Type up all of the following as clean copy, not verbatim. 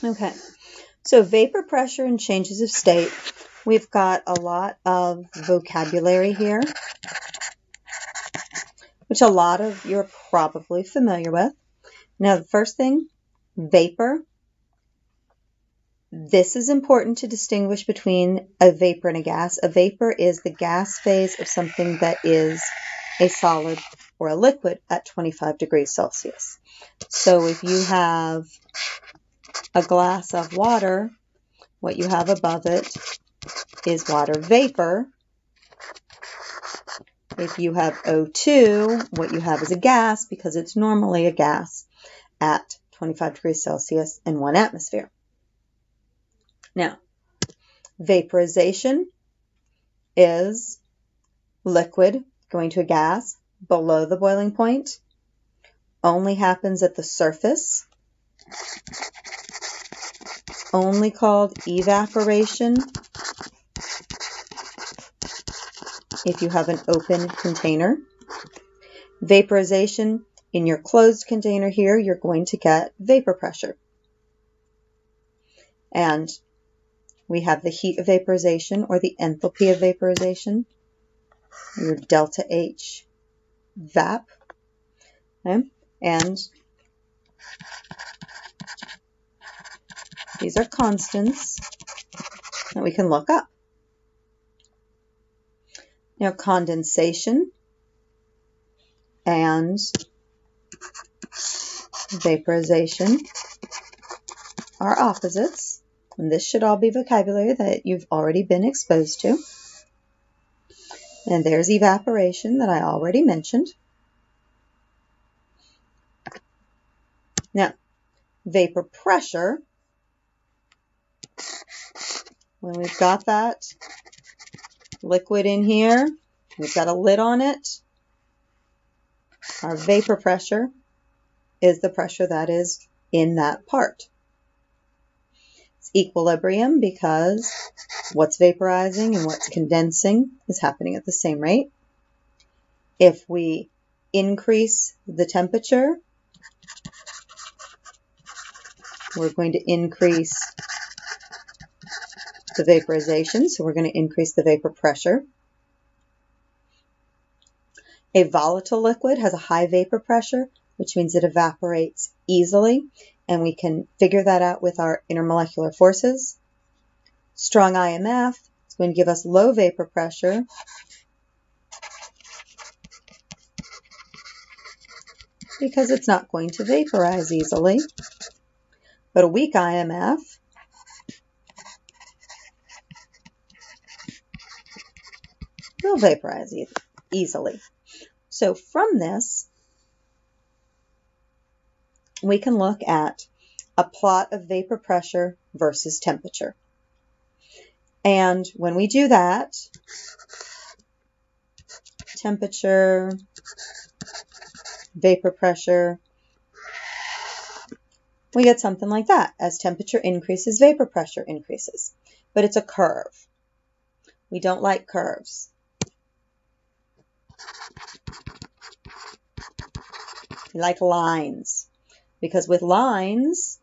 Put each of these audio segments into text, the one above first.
Okay, so vapor pressure and changes of state. We've got a lot of vocabulary here, which a lot of you're probably familiar with. Now, the first thing, vapor. This is important to distinguish between a vapor and a gas. A vapor is the gas phase of something that is a solid or a liquid at 25 degrees Celsius. So if you have a glass of water, what you have above it is water vapor. If you have O2, what you have is a gas because it's normally a gas at 25 degrees Celsius and 1 atmosphere. Now, vaporization is liquid going to a gas below the boiling point, only happens at the surface, only called evaporation if you have an open container. Vaporization, in your closed container here, you're going to get vapor pressure. And we have the heat of vaporization or the enthalpy of vaporization, your delta H vap. Okay? And these are constants that we can look up. Now, condensation and vaporization are opposites. And this should all be vocabulary that you've already been exposed to. And there's evaporation that I already mentioned. Now, vapor pressure, when we've got that liquid in here, we've got a lid on it, our vapor pressure is the pressure that is in that part. It's equilibrium because what's vaporizing and what's condensing is happening at the same rate. If we increase the temperature, we're going to increase the vaporization, so we're going to increase the vapor pressure. A volatile liquid has a high vapor pressure, which means it evaporates easily, and we can figure that out with our intermolecular forces. Strong IMF is going to give us low vapor pressure, because it's not going to vaporize easily. But a weak IMF will vaporize easily. So from this, we can look at a plot of vapor pressure versus temperature. And when we do that, temperature, vapor pressure, we get something like that. As temperature increases, vapor pressure increases. But it's a curve. We don't like curves. We like lines. Because with lines,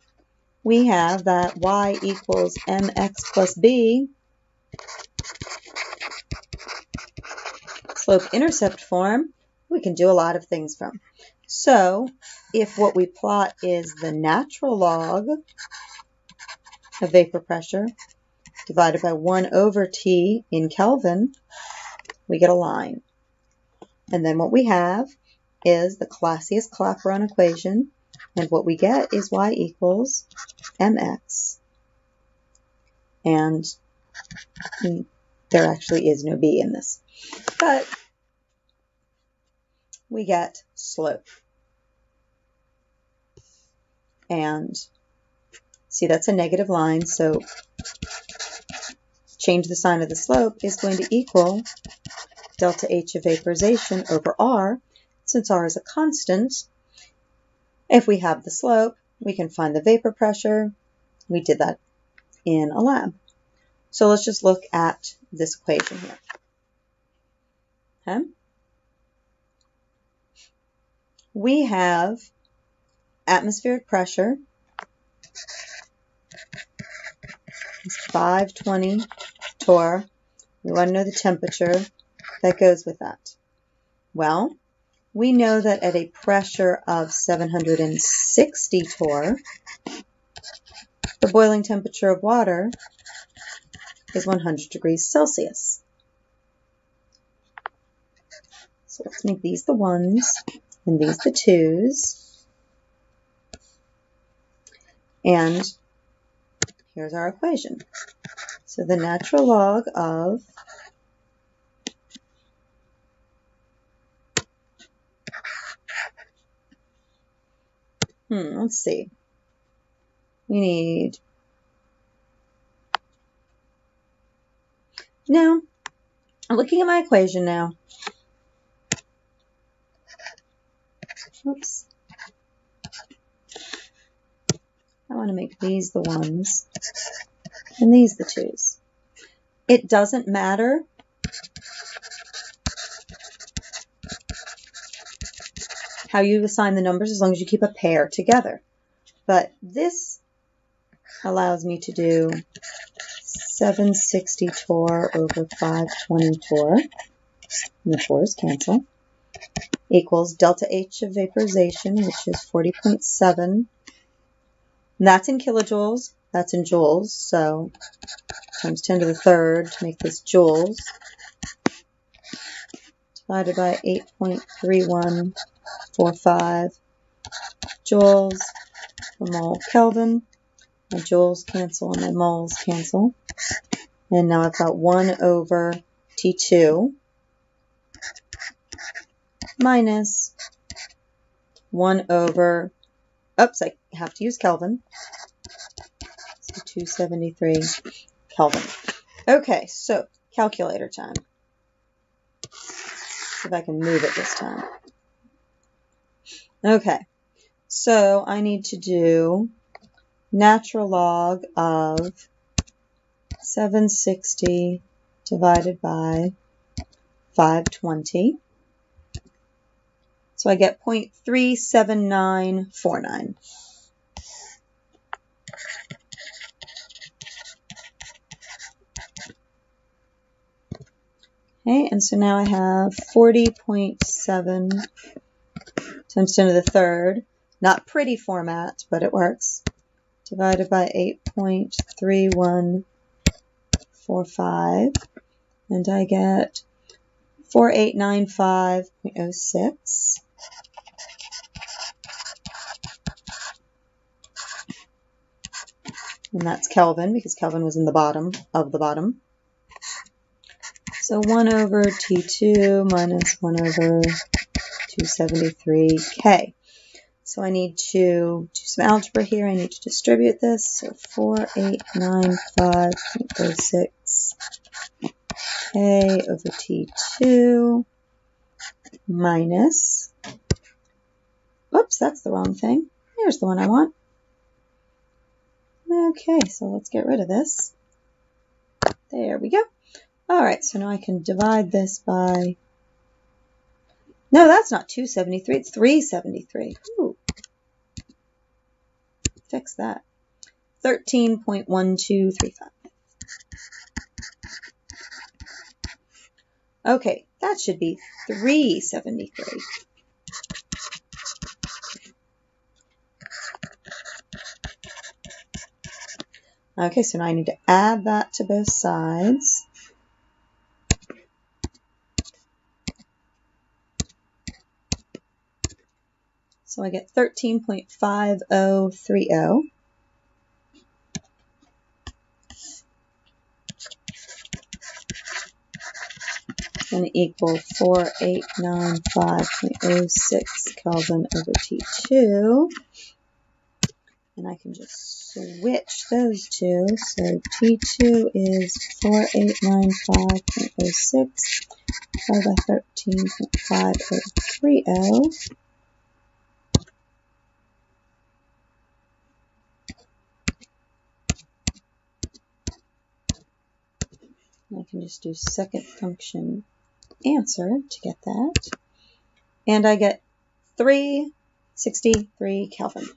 we have that y equals mx plus b slope-intercept form we can do a lot of things from. So if what we plot is the natural log of vapor pressure divided by 1 over T in Kelvin, we get a line. And then what we have is the Clausius-Clapeyron equation, and what we get is y equals mx. And there actually is no b in this. But we get slope. And see, that's a negative line, so change the sign of the slope is going to equal delta H of vaporization over R. Since R is a constant, if we have the slope, we can find the vapor pressure. We did that in a lab. So let's just look at this equation here. Okay. We have atmospheric pressure is 520 torr. We want to know the temperature that goes with that. Well, we know that at a pressure of 760 torr, the boiling temperature of water is 100 degrees Celsius. So let's make these the 1s and these the 2s. And here's our equation. So the natural log of let's see. We need, now, I'm looking at my equation now. Oops. I want to make these the 1s and these the 2s. It doesn't matter how you assign the numbers as long as you keep a pair together. But this allows me to do 760 torr over 520 torr, and the torrs cancel, equals delta H of vaporization, which is 40.7. And that's in kilojoules, that's in joules, so times 10 to the third to make this joules, divided by 8.3145 joules per mole Kelvin. My joules cancel and my moles cancel. And now I've got 1 over T2 minus 1 over, oops, I have to use Kelvin. So 273 Kelvin. Okay, so calculator time. See if I can move it this time. Okay, so I need to do natural log of 760 divided by 520. So I get 0.37949. Okay, and so now I have 40.7 times 10 to the third. Not pretty format, but it works. Divided by 8.3145. And I get 4895.06. And that's Kelvin, because Kelvin was in the bottom of the bottom. So 1 over T2 minus 1 over 273K. So I need to do some algebra here. I need to distribute this. So 4895.06 K over T2 minus, oops, that's the wrong thing. Here's the one I want. Okay, so let's get rid of this. There we go. All right, so now I can divide this by, no, that's not 273, it's 373. Ooh. Fix that. 13.1235. Okay, that should be 373. Okay, so now I need to add that to both sides. So I get 13.5030. Going to equal 4895.06 Kelvin over T2. And I can just switch those two. So T2 is 4895.06 divided by 13.5030. I can just do second function answer to get that. And I get 363 Kelvin.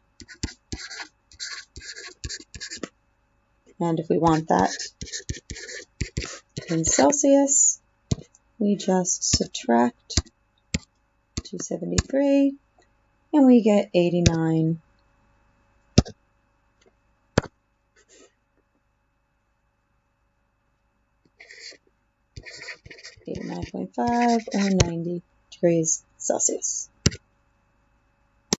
And if we want that in Celsius, we just subtract 273 and we get 89. 89.5 or 90 degrees Celsius.